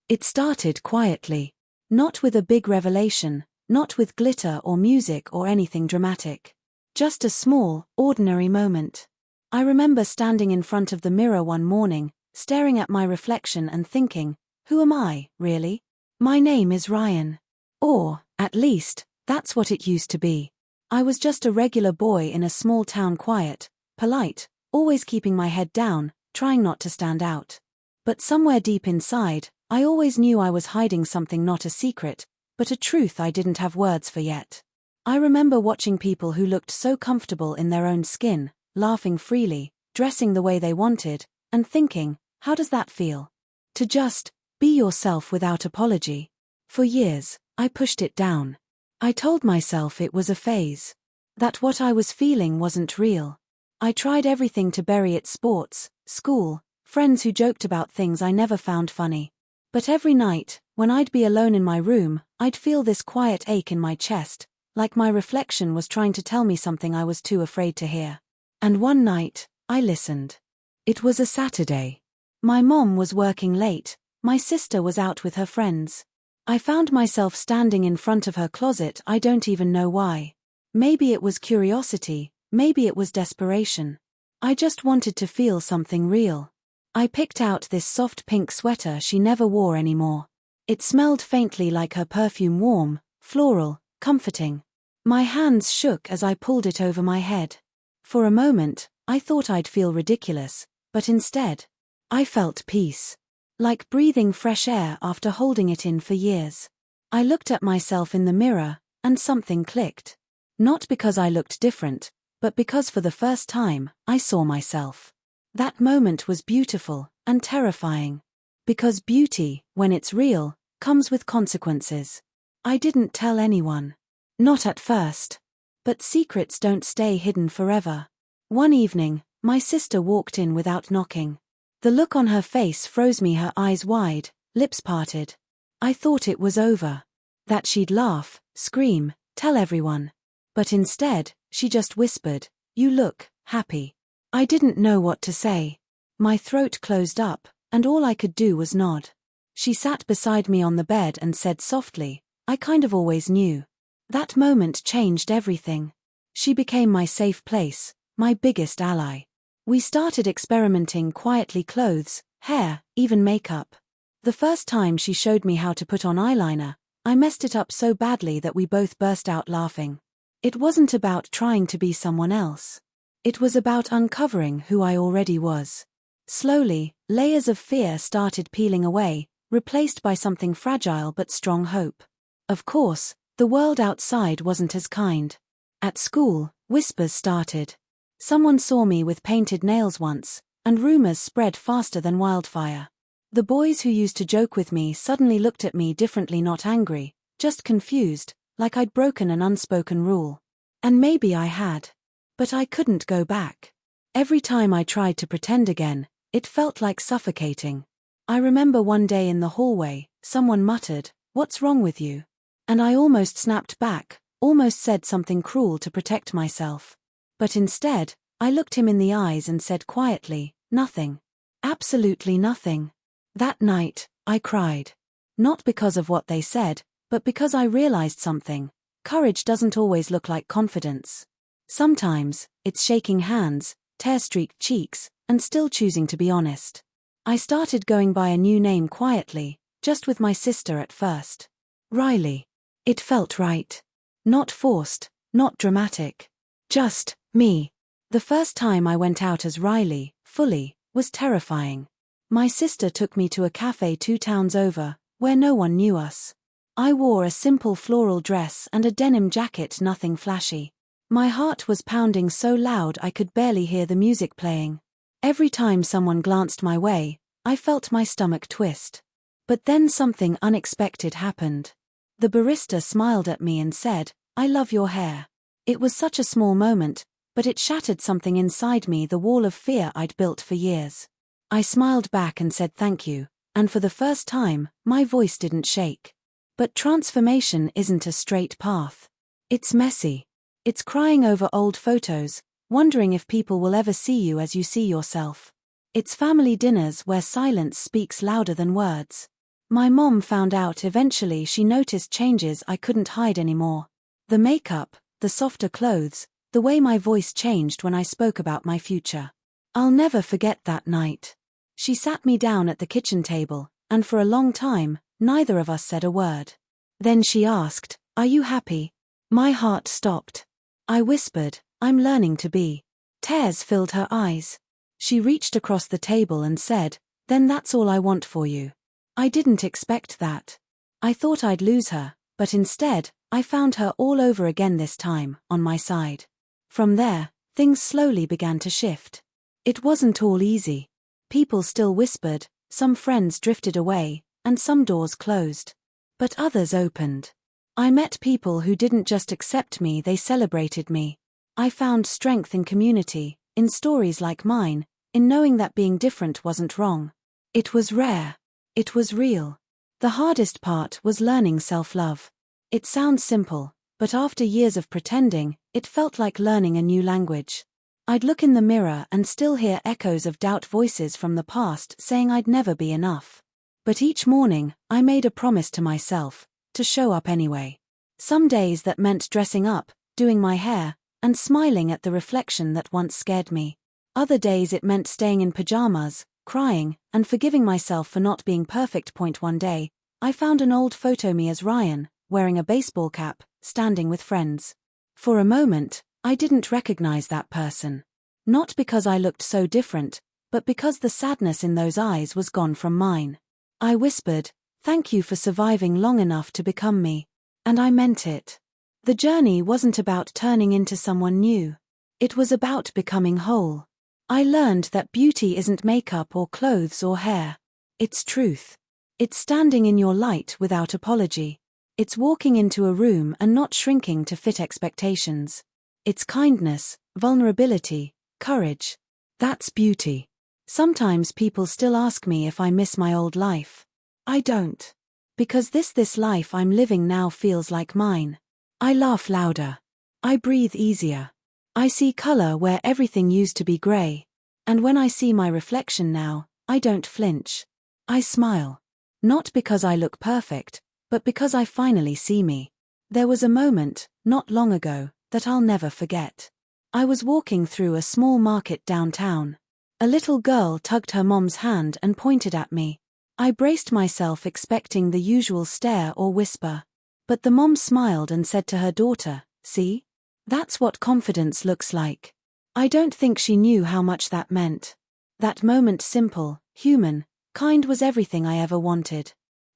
It started quietly. Not with a big revelation, not with glitter or music or anything dramatic. Just a small, ordinary moment. I remember standing in front of the mirror one morning, staring at my reflection and thinking, who am I, really? My name is Ryan. Or, at least, that's what it used to be. I was just a regular boy in a small town, quiet, polite, always keeping my head down, trying not to stand out. But somewhere deep inside, I always knew I was hiding something, not a secret, but a truth I didn't have words for yet. I remember watching people who looked so comfortable in their own skin, laughing freely, dressing the way they wanted, and thinking, how does that feel? To just be yourself without apology. For years, I pushed it down. I told myself it was a phase. That what I was feeling wasn't real. I tried everything to bury it: sports, school, friends who joked about things I never found funny. But every night, when I'd be alone in my room, I'd feel this quiet ache in my chest, like my reflection was trying to tell me something I was too afraid to hear. And one night, I listened. It was a Saturday. My mom was working late, my sister was out with her friends. I found myself standing in front of her closet. I don't even know why. Maybe it was curiosity, maybe it was desperation. I just wanted to feel something real. I picked out this soft pink sweater she never wore anymore. It smelled faintly like her perfume, warm, floral, comforting. My hands shook as I pulled it over my head. For a moment, I thought I'd feel ridiculous, but instead, I felt peace. Like breathing fresh air after holding it in for years. I looked at myself in the mirror, and something clicked. Not because I looked different, but because for the first time, I saw myself. That moment was beautiful, and terrifying. Because beauty, when it's real, comes with consequences. I didn't tell anyone. Not at first. But secrets don't stay hidden forever. One evening, my sister walked in without knocking. The look on her face froze me, her eyes wide, lips parted. I thought it was over. That she'd laugh, scream, tell everyone. But instead, she just whispered, "You look happy." I didn't know what to say. My throat closed up, and all I could do was nod. She sat beside me on the bed and said softly, "I kind of always knew." That moment changed everything. She became my safe place, my biggest ally. We started experimenting quietly: clothes, hair, even makeup. The first time she showed me how to put on eyeliner, I messed it up so badly that we both burst out laughing. It wasn't about trying to be someone else. It was about uncovering who I already was. Slowly, layers of fear started peeling away, replaced by something fragile but strong: hope. Of course, the world outside wasn't as kind. At school, whispers started. Someone saw me with painted nails once, and rumors spread faster than wildfire. The boys who used to joke with me suddenly looked at me differently, not angry, just confused, like I'd broken an unspoken rule. And maybe I had. But I couldn't go back. Every time I tried to pretend again, it felt like suffocating. I remember one day in the hallway, someone muttered, "What's wrong with you?" And I almost snapped back, almost said something cruel to protect myself. But instead, I looked him in the eyes and said quietly, "Nothing. Absolutely nothing." That night, I cried. Not because of what they said, but because I realized something. Courage doesn't always look like confidence. Sometimes, it's shaking hands, tear-streaked cheeks, and still choosing to be honest. I started going by a new name quietly, just with my sister at first. Riley. It felt right. Not forced, not dramatic. Just me. The first time I went out as Riley, fully, was terrifying. My sister took me to a cafe 2 towns over, where no one knew us. I wore a simple floral dress and a denim jacket, nothing flashy. My heart was pounding so loud I could barely hear the music playing. Every time someone glanced my way, I felt my stomach twist. But then something unexpected happened. The barista smiled at me and said, "I love your hair." It was such a small moment, but it shattered something inside me, the wall of fear I'd built for years. I smiled back and said thank you, and for the first time, my voice didn't shake. But transformation isn't a straight path. It's messy. It's crying over old photos, wondering if people will ever see you as you see yourself. It's family dinners where silence speaks louder than words. My mom found out eventually. She noticed changes I couldn't hide anymore. The makeup, the softer clothes, the way my voice changed when I spoke about my future. I'll never forget that night. She sat me down at the kitchen table, and for a long time, neither of us said a word. Then she asked, "Are you happy?" My heart stopped. I whispered, "I'm learning to be." Tears filled her eyes. She reached across the table and said, "Then that's all I want for you." I didn't expect that. I thought I'd lose her, but instead, I found her all over again, this time, on my side. From there, things slowly began to shift. It wasn't all easy. People still whispered, some friends drifted away, and some doors closed. But others opened. I met people who didn't just accept me, they celebrated me. I found strength in community, in stories like mine, in knowing that being different wasn't wrong. It was rare. It was real. The hardest part was learning self-love. It sounds simple, but after years of pretending, it felt like learning a new language. I'd look in the mirror and still hear echoes of doubt, voices from the past saying I'd never be enough. But each morning, I made a promise to myself, to show up anyway. Some days that meant dressing up, doing my hair, and smiling at the reflection that once scared me. Other days it meant staying in pajamas, crying, and forgiving myself for not being perfect. One day, I found an old photo me as Ryan, wearing a baseball cap, standing with friends. For a moment, I didn't recognize that person. Not because I looked so different, but because the sadness in those eyes was gone from mine. I whispered, "Thank you for surviving long enough to become me." And I meant it. The journey wasn't about turning into someone new. It was about becoming whole. I learned that beauty isn't makeup or clothes or hair. It's truth. It's standing in your light without apology. It's walking into a room and not shrinking to fit expectations. It's kindness, vulnerability, courage. That's beauty. Sometimes people still ask me if I miss my old life. I don't. Because this life I'm living now feels like mine. I laugh louder. I breathe easier. I see color where everything used to be gray. And when I see my reflection now, I don't flinch. I smile. Not because I look perfect, but because I finally see me. There was a moment, not long ago, that I'll never forget. I was walking through a small market downtown. A little girl tugged her mom's hand and pointed at me. I braced myself, expecting the usual stare or whisper. But the mom smiled and said to her daughter, "See? That's what confidence looks like." I don't think she knew how much that meant. That moment, simple, human, kind, was everything I ever wanted.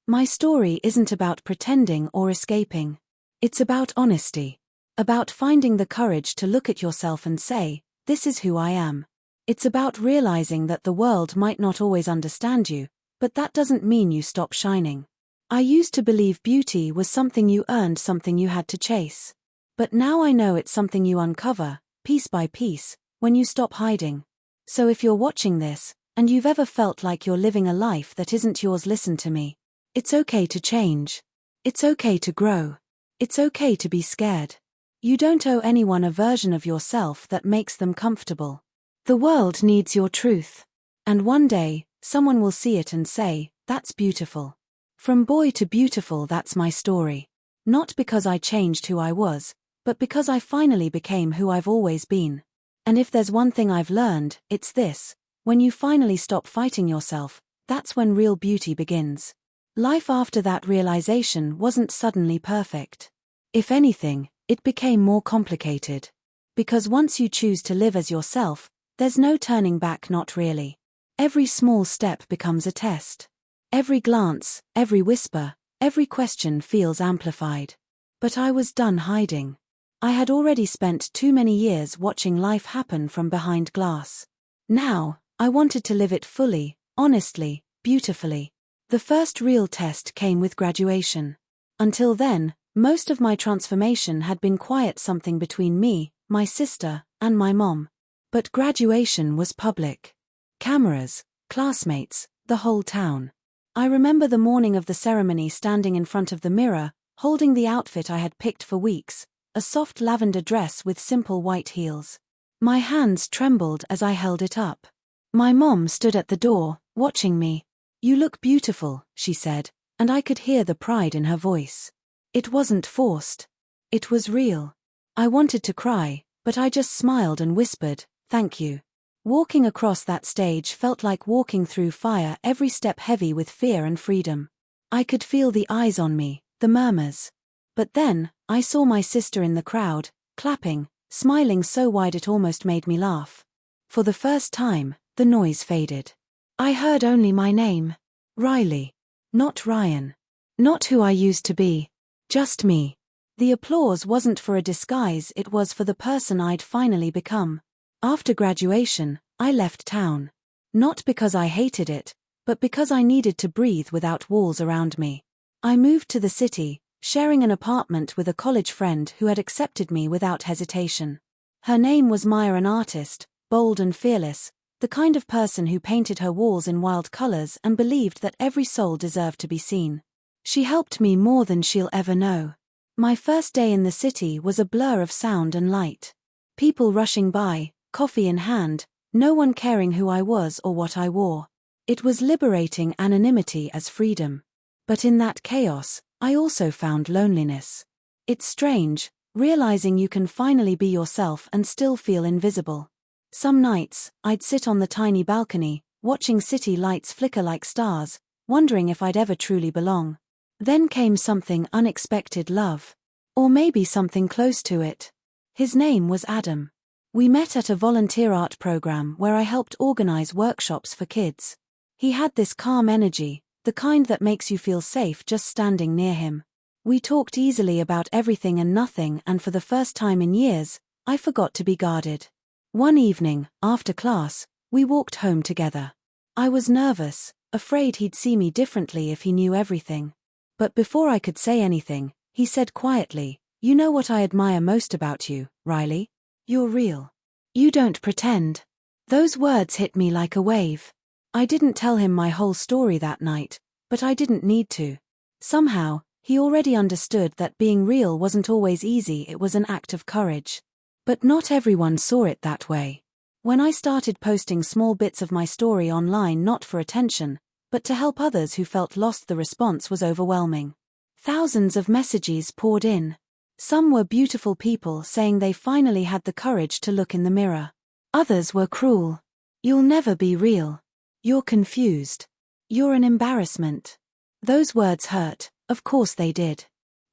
My story isn't about pretending or escaping. It's about honesty. About finding the courage to look at yourself and say, "This is who I am." It's about realizing that the world might not always understand you, but that doesn't mean you stop shining. I used to believe beauty was something you earned, something you had to chase. But now I know it's something you uncover, piece by piece, when you stop hiding. So if you're watching this, and you've ever felt like you're living a life that isn't yours, listen to me. It's okay to change. It's okay to grow. It's okay to be scared. You don't owe anyone a version of yourself that makes them comfortable. The world needs your truth. And one day, someone will see it and say, "That's beautiful." From boy to beautiful, that's my story. Not because I changed who I was, but because I finally became who I've always been. And if there's one thing I've learned, it's this: when you finally stop fighting yourself, that's when real beauty begins. Life after that realization wasn't suddenly perfect. If anything, it became more complicated. Because once you choose to live as yourself, there's no turning back, not really. Every small step becomes a test. Every glance, every whisper, every question feels amplified. But I was done hiding. I had already spent too many years watching life happen from behind glass. Now, I wanted to live it fully, honestly, beautifully. The first real test came with graduation. Until then, most of my transformation had been quiet, something between me, my sister, and my mom. But graduation was public. Cameras, classmates, the whole town. I remember the morning of the ceremony, standing in front of the mirror, holding the outfit I had picked for weeks, a soft lavender dress with simple white heels. My hands trembled as I held it up. My mom stood at the door, watching me. "You look beautiful," she said, and I could hear the pride in her voice. It wasn't forced. It was real. I wanted to cry, but I just smiled and whispered, "Thank you." Walking across that stage felt like walking through fire, every step heavy with fear and freedom. I could feel the eyes on me, the murmurs. But then, I saw my sister in the crowd, clapping, smiling so wide it almost made me laugh. For the first time, the noise faded. I heard only my name. Riley. Not Ryan. Not who I used to be. Just me. The applause wasn't for a disguise, it was for the person I'd finally become. After graduation, I left town. Not because I hated it, but because I needed to breathe without walls around me. I moved to the city, sharing an apartment with a college friend who had accepted me without hesitation. Her name was Maya, an artist, bold and fearless, the kind of person who painted her walls in wild colors and believed that every soul deserved to be seen. She helped me more than she'll ever know. My first day in the city was a blur of sound and light. People rushing by, coffee in hand, no one caring who I was or what I wore. It was liberating, anonymity as freedom. But in that chaos, I also found loneliness. It's strange, realizing you can finally be yourself and still feel invisible. Some nights, I'd sit on the tiny balcony, watching city lights flicker like stars, wondering if I'd ever truly belong. Then came something unexpected: love. Or maybe something close to it. His name was Adam. We met at a volunteer art program where I helped organize workshops for kids. He had this calm energy, the kind that makes you feel safe just standing near him. We talked easily about everything and nothing, and for the first time in years, I forgot to be guarded. One evening, after class, we walked home together. I was nervous, afraid he'd see me differently if he knew everything. But before I could say anything, he said quietly, "You know what I admire most about you, Riley? You're real. You don't pretend." Those words hit me like a wave. I didn't tell him my whole story that night, but I didn't need to. Somehow, he already understood that being real wasn't always easy, it was an act of courage. But not everyone saw it that way. When I started posting small bits of my story online, not for attention, but to help others who felt lost, the response was overwhelming. Thousands of messages poured in. Some were beautiful people saying they finally had the courage to look in the mirror. Others were cruel. "You'll never be real. You're confused. You're an embarrassment." Those words hurt, of course they did.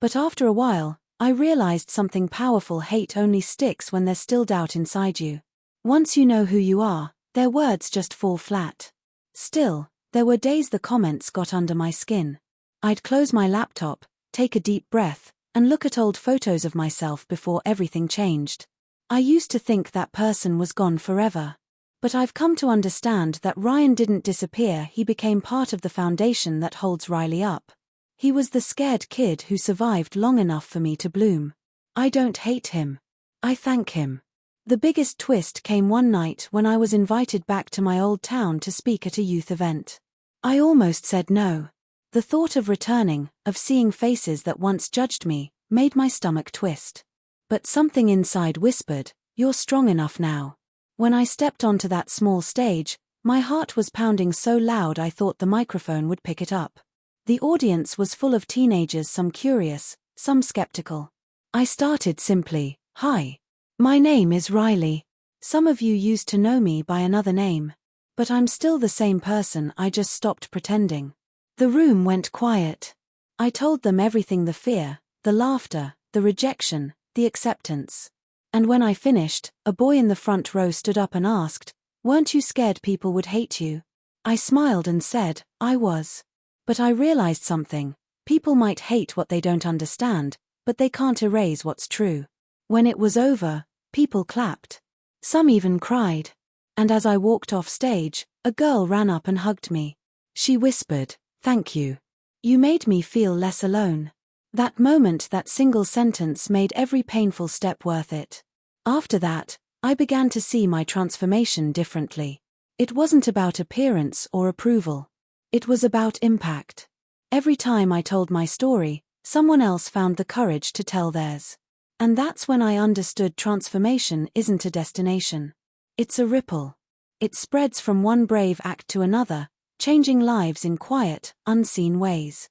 But after a while, I realized something powerful: hate only sticks when there's still doubt inside you. Once you know who you are, their words just fall flat. Still, there were days the comments got under my skin. I'd close my laptop, take a deep breath, and look at old photos of myself before everything changed. I used to think that person was gone forever. But I've come to understand that Ryan didn't disappear, he became part of the foundation that holds Riley up. He was the scared kid who survived long enough for me to bloom. I don't hate him. I thank him. The biggest twist came one night when I was invited back to my old town to speak at a youth event. I almost said no. The thought of returning, of seeing faces that once judged me, made my stomach twist. But something inside whispered, "You're strong enough now." When I stepped onto that small stage, my heart was pounding so loud I thought the microphone would pick it up. The audience was full of teenagers, some curious, some skeptical. I started simply, "Hi. My name is Riley. Some of you used to know me by another name. But I'm still the same person, I just stopped pretending." The room went quiet. I told them everything: the fear, the laughter, the rejection, the acceptance. And when I finished, a boy in the front row stood up and asked, "Weren't you scared people would hate you?" I smiled and said, "I was. But I realized something: people might hate what they don't understand, but they can't erase what's true." When it was over, people clapped. Some even cried. And as I walked off stage, a girl ran up and hugged me. She whispered, "Thank you. You made me feel less alone." That moment, that single sentence, made every painful step worth it. After that, I began to see my transformation differently. It wasn't about appearance or approval. It was about impact. Every time I told my story, someone else found the courage to tell theirs. And that's when I understood transformation isn't a destination. It's a ripple. It spreads from one brave act to another, changing lives in quiet, unseen ways.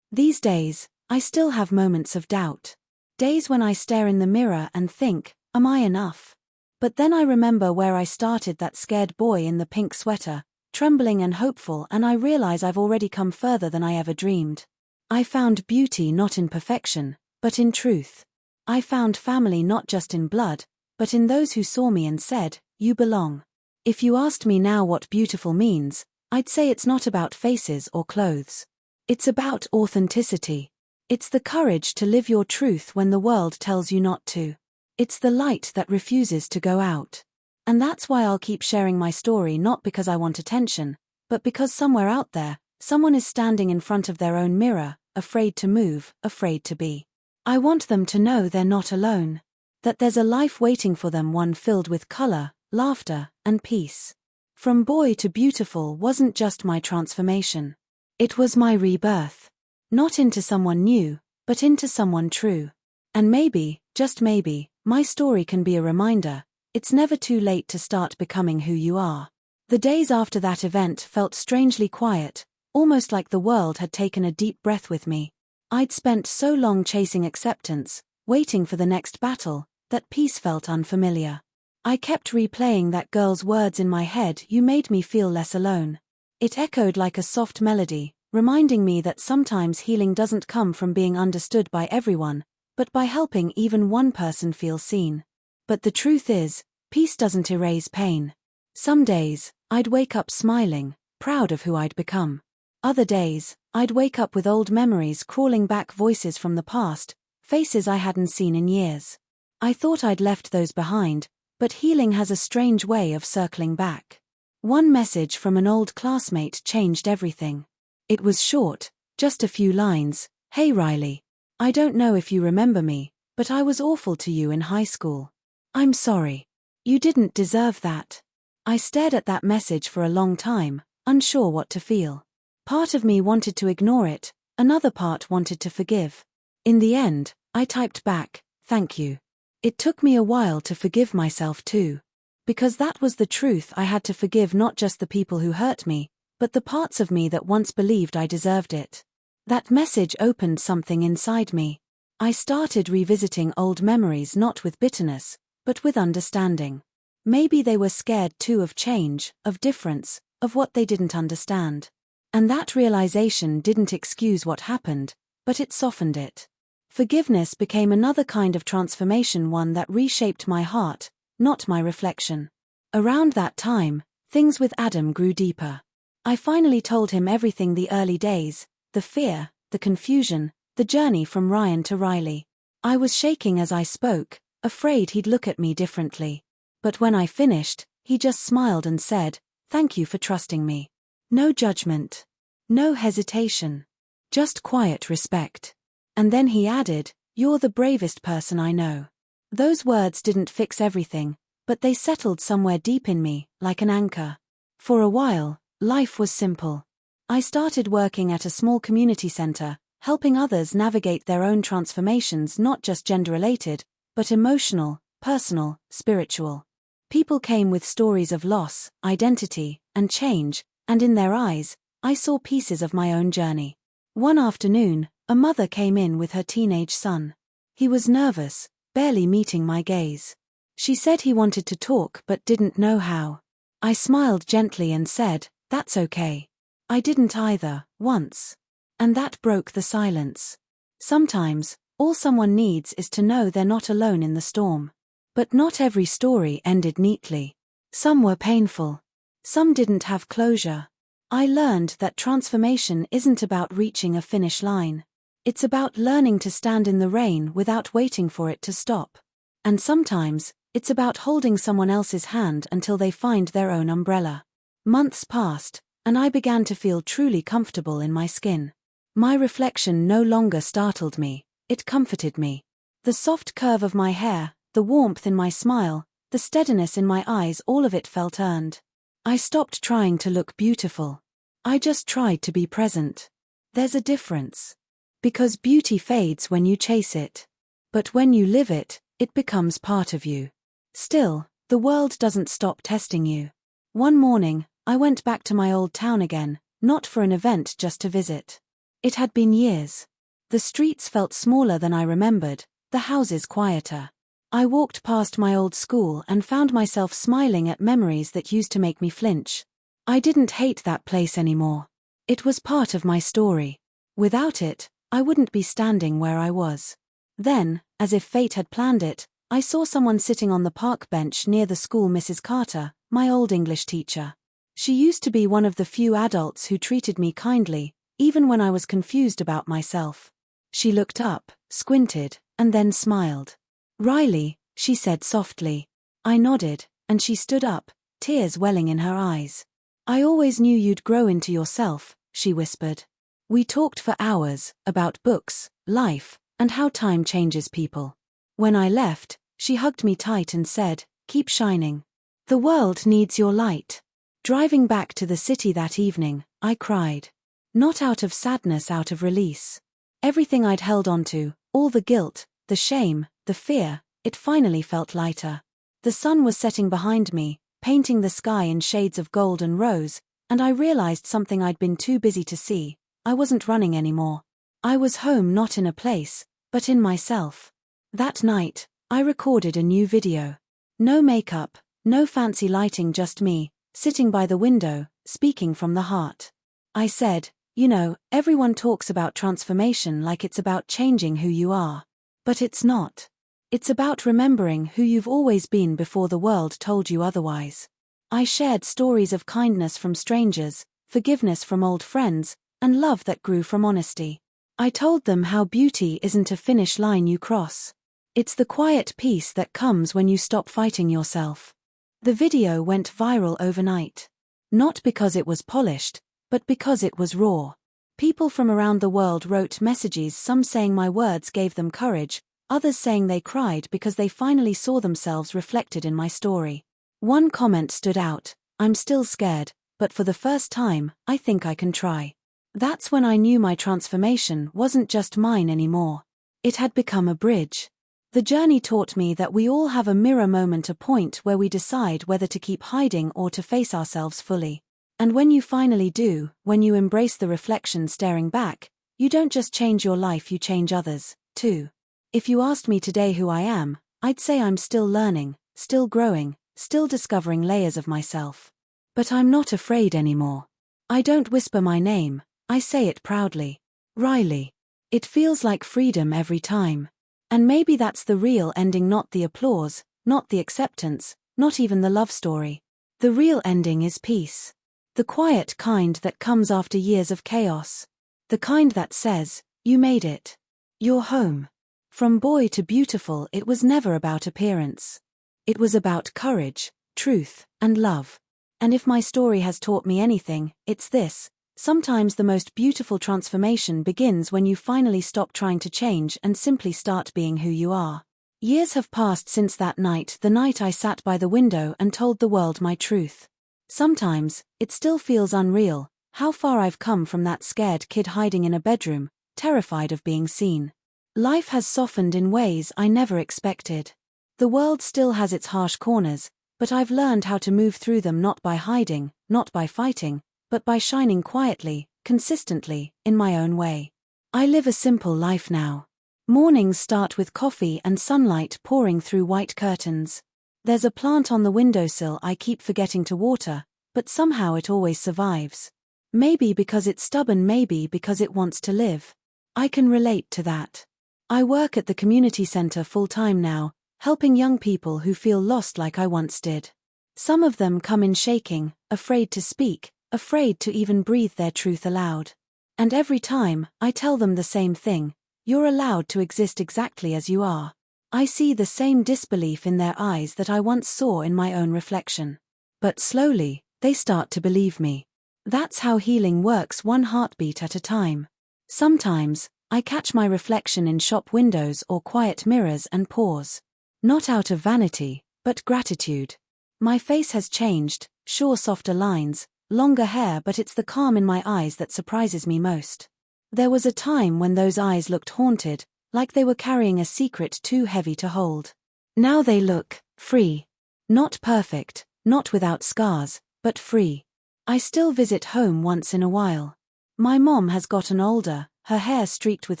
These days, I still have moments of doubt. Days when I stare in the mirror and think, am I enough? But then I remember where I started, that scared boy in the pink sweater, trembling and hopeful, and I realize I've already come further than I ever dreamed. I found beauty not in perfection, but in truth. I found family not just in blood, but in those who saw me and said, you belong. If you asked me now what beautiful means, I'd say it's not about faces or clothes. It's about authenticity. It's the courage to live your truth when the world tells you not to. It's the light that refuses to go out. And that's why I'll keep sharing my story, not because I want attention, but because somewhere out there, someone is standing in front of their own mirror, afraid to move, afraid to be. I want them to know they're not alone. That there's a life waiting for them, one filled with color, laughter, and peace. From boy to beautiful wasn't just my transformation. It was my rebirth. Not into someone new, but into someone true. And maybe, just maybe, my story can be a reminder. It's never too late to start becoming who you are. The days after that event felt strangely quiet, almost like the world had taken a deep breath with me. I'd spent so long chasing acceptance, waiting for the next battle, that peace felt unfamiliar. I kept replaying that girl's words in my head, you made me feel less alone. It echoed like a soft melody, reminding me that sometimes healing doesn't come from being understood by everyone, but by helping even one person feel seen. But the truth is, peace doesn't erase pain. Some days, I'd wake up smiling, proud of who I'd become. Other days, I'd wake up with old memories crawling back, voices from the past, faces I hadn't seen in years. I thought I'd left those behind, but healing has a strange way of circling back. One message from an old classmate changed everything. It was short, just a few lines. Hey Riley. I don't know if you remember me, but I was awful to you in high school. I'm sorry. You didn't deserve that. I stared at that message for a long time, unsure what to feel. Part of me wanted to ignore it, another part wanted to forgive. In the end, I typed back, thank you. It took me a while to forgive myself too. Because that was the truth, I had to forgive not just the people who hurt me, but the parts of me that once believed I deserved it. That message opened something inside me. I started revisiting old memories, not with bitterness, but with understanding. Maybe they were scared too of change, of difference, of what they didn't understand. And that realization didn't excuse what happened, but it softened it. Forgiveness became another kind of transformation, one that reshaped my heart, not my reflection. Around that time, things with Adam grew deeper. I finally told him everything, the early days, the fear, the confusion, the journey from Ryan to Riley. I was shaking as I spoke, afraid he'd look at me differently. But when I finished, he just smiled and said, thank you for trusting me. No judgment. No hesitation. Just quiet respect. And then he added, you're the bravest person I know. Those words didn't fix everything, but they settled somewhere deep in me, like an anchor. For a while, life was simple. I started working at a small community center, helping others navigate their own transformations, not just gender-related, but emotional, personal, spiritual. People came with stories of loss, identity, and change, and in their eyes, I saw pieces of my own journey. One afternoon, a mother came in with her teenage son. He was nervous, barely meeting my gaze. She said he wanted to talk but didn't know how. I smiled gently and said, that's okay. I didn't either, once. And that broke the silence. Sometimes, all someone needs is to know they're not alone in the storm. But not every story ended neatly. Some were painful. Some didn't have closure. I learned that transformation isn't about reaching a finish line. It's about learning to stand in the rain without waiting for it to stop. And sometimes, it's about holding someone else's hand until they find their own umbrella. Months passed, and I began to feel truly comfortable in my skin. My reflection no longer startled me, it comforted me. The soft curve of my hair, the warmth in my smile, the steadiness in my eyes, all of it felt earned. I stopped trying to look beautiful. I just tried to be present. There's a difference. Because beauty fades when you chase it. But when you live it, it becomes part of you. Still, the world doesn't stop testing you. One morning, I went back to my old town again, not for an event, just to visit. It had been years. The streets felt smaller than I remembered, the houses quieter. I walked past my old school and found myself smiling at memories that used to make me flinch. I didn't hate that place anymore. It was part of my story. Without it, I wouldn't be standing where I was. Then, as if fate had planned it, I saw someone sitting on the park bench near the school. Mrs. Carter, my old English teacher. She used to be one of the few adults who treated me kindly, even when I was confused about myself. She looked up, squinted, and then smiled. "Riley," she said softly. I nodded, and she stood up, tears welling in her eyes. "I always knew you'd grow into yourself," she whispered. We talked for hours, about books, life, and how time changes people. When I left, she hugged me tight and said, "Keep shining. The world needs your light." Driving back to the city that evening, I cried. Not out of sadness, out of release. Everything I'd held onto, all the guilt, the shame, the fear, it finally felt lighter. The sun was setting behind me, painting the sky in shades of gold and rose, and I realized something I'd been too busy to see. I wasn't running anymore. I was home, not in a place, but in myself. That night, I recorded a new video. No makeup, no fancy lighting, just me, sitting by the window, speaking from the heart. I said, "You know, everyone talks about transformation like it's about changing who you are. But it's not. It's about remembering who you've always been before the world told you otherwise." I shared stories of kindness from strangers, forgiveness from old friends, and love that grew from honesty. I told them how beauty isn't a finish line you cross. It's the quiet peace that comes when you stop fighting yourself. The video went viral overnight. Not because it was polished, but because it was raw. People from around the world wrote messages, some saying my words gave them courage, others saying they cried because they finally saw themselves reflected in my story. One comment stood out: "I'm still scared, but for the first time, I think I can try." That's when I knew my transformation wasn't just mine anymore. It had become a bridge. The journey taught me that we all have a mirror moment, a point where we decide whether to keep hiding or to face ourselves fully. And when you finally do, when you embrace the reflection staring back, you don't just change your life, you change others, too. If you asked me today who I am, I'd say I'm still learning, still growing, still discovering layers of myself. But I'm not afraid anymore. I don't whisper my name, I say it proudly. Riley. It feels like freedom every time. And maybe that's the real ending, not the applause, not the acceptance, not even the love story. The real ending is peace. The quiet kind that comes after years of chaos. The kind that says, "You made it. You're home." From boy to beautiful, it was never about appearance. It was about courage, truth, and love. And if my story has taught me anything, it's this: sometimes the most beautiful transformation begins when you finally stop trying to change and simply start being who you are. Years have passed since that night, the night I sat by the window and told the world my truth. Sometimes, it still feels unreal, how far I've come from that scared kid hiding in a bedroom, terrified of being seen. Life has softened in ways I never expected. The world still has its harsh corners, but I've learned how to move through them, not by hiding, not by fighting, but by shining quietly, consistently, in my own way. I live a simple life now. Mornings start with coffee and sunlight pouring through white curtains. There's a plant on the windowsill I keep forgetting to water, but somehow it always survives. Maybe because it's stubborn, maybe because it wants to live. I can relate to that. I work at the community center full-time now, helping young people who feel lost like I once did. Some of them come in shaking, afraid to speak, afraid to even breathe their truth aloud. And every time, I tell them the same thing: you're allowed to exist exactly as you are. I see the same disbelief in their eyes that I once saw in my own reflection. But slowly, they start to believe me. That's how healing works, one heartbeat at a time. Sometimes, I catch my reflection in shop windows or quiet mirrors and pause. Not out of vanity, but gratitude. My face has changed, sure, softer lines, longer hair, but it's the calm in my eyes that surprises me most. There was a time when those eyes looked haunted, like they were carrying a secret too heavy to hold. Now they look free. Not perfect, not without scars, but free. I still visit home once in a while. My mom has gotten older, her hair streaked with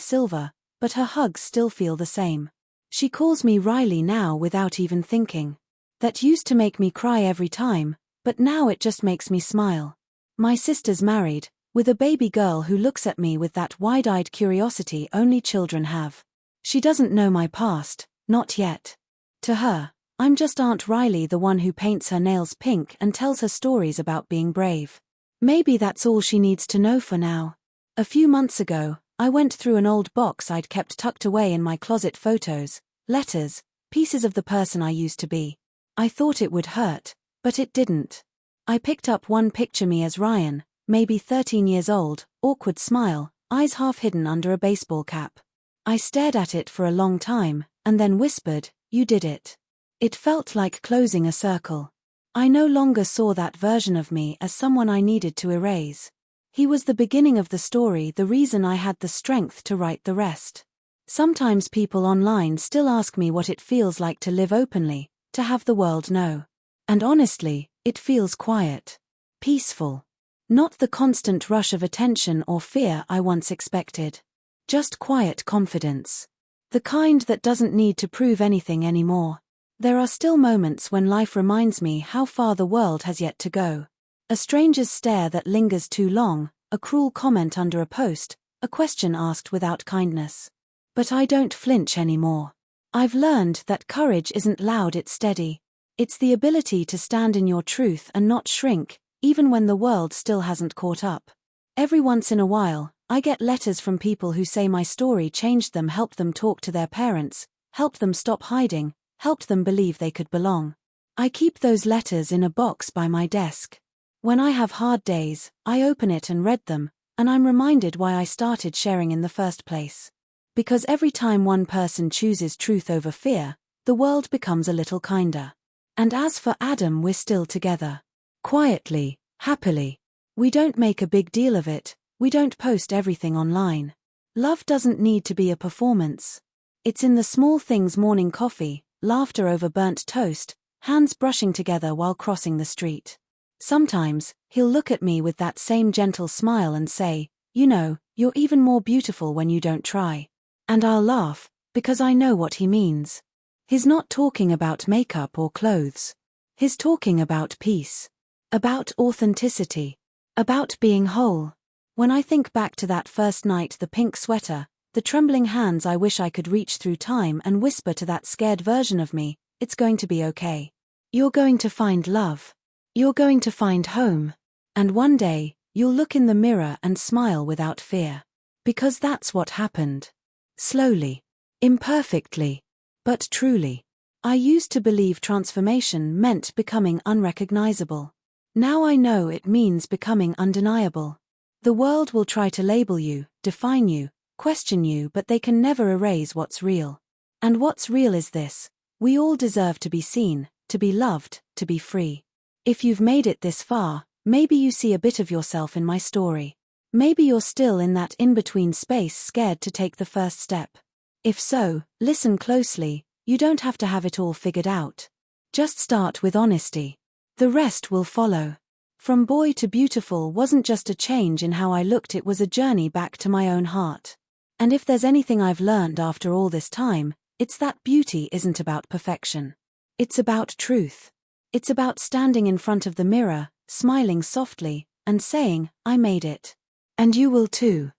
silver, but her hugs still feel the same. She calls me Riley now without even thinking. That used to make me cry every time, but now it just makes me smile. My sister's married, with a baby girl who looks at me with that wide-eyed curiosity only children have. She doesn't know my past, not yet. To her, I'm just Aunt Riley, the one who paints her nails pink and tells her stories about being brave. Maybe that's all she needs to know for now. A few months ago, I went through an old box I'd kept tucked away in my closet: photos, letters, pieces of the person I used to be. I thought it would hurt, but it didn't. I picked up one picture, me as Ryan, maybe 13 years old, awkward smile, eyes half hidden under a baseball cap. I stared at it for a long time, and then whispered, "You did it." It felt like closing a circle. I no longer saw that version of me as someone I needed to erase. He was the beginning of the story, the reason I had the strength to write the rest. Sometimes people online still ask me what it feels like to live openly, to have the world know. And honestly, it feels quiet. Peaceful. Not the constant rush of attention or fear I once expected. Just quiet confidence. The kind that doesn't need to prove anything anymore. There are still moments when life reminds me how far the world has yet to go. A stranger's stare that lingers too long, a cruel comment under a post, a question asked without kindness. But I don't flinch anymore. I've learned that courage isn't loud, it's steady. It's the ability to stand in your truth and not shrink, even when the world still hasn't caught up. Every once in a while, I get letters from people who say my story changed them, helped them talk to their parents, helped them stop hiding, helped them believe they could belong. I keep those letters in a box by my desk. When I have hard days, I open it and read them, and I'm reminded why I started sharing in the first place. Because every time one person chooses truth over fear, the world becomes a little kinder. And as for Adam, we're still together. Quietly, happily. We don't make a big deal of it, we don't post everything online. Love doesn't need to be a performance. It's in the small things: morning coffee, laughter over burnt toast, hands brushing together while crossing the street. Sometimes, he'll look at me with that same gentle smile and say, "You know, you're even more beautiful when you don't try." And I'll laugh, because I know what he means. He's not talking about makeup or clothes. He's talking about peace. About authenticity. About being whole. When I think back to that first night, the pink sweater, the trembling hands, I wish I could reach through time and whisper to that scared version of me, "It's going to be okay. You're going to find love. You're going to find home. And one day, you'll look in the mirror and smile without fear." Because that's what happened. Slowly. Imperfectly. But truly. I used to believe transformation meant becoming unrecognizable. Now I know it means becoming undeniable. The world will try to label you, define you, question you, but they can never erase what's real. And what's real is this: we all deserve to be seen, to be loved, to be free. If you've made it this far, maybe you see a bit of yourself in my story. Maybe you're still in that in-between space, scared to take the first step. If so, listen closely. You don't have to have it all figured out. Just start with honesty. The rest will follow. From boy to beautiful wasn't just a change in how I looked, it was a journey back to my own heart. And if there's anything I've learned after all this time, it's that beauty isn't about perfection. It's about truth. It's about standing in front of the mirror, smiling softly, and saying, "I made it. And you will too."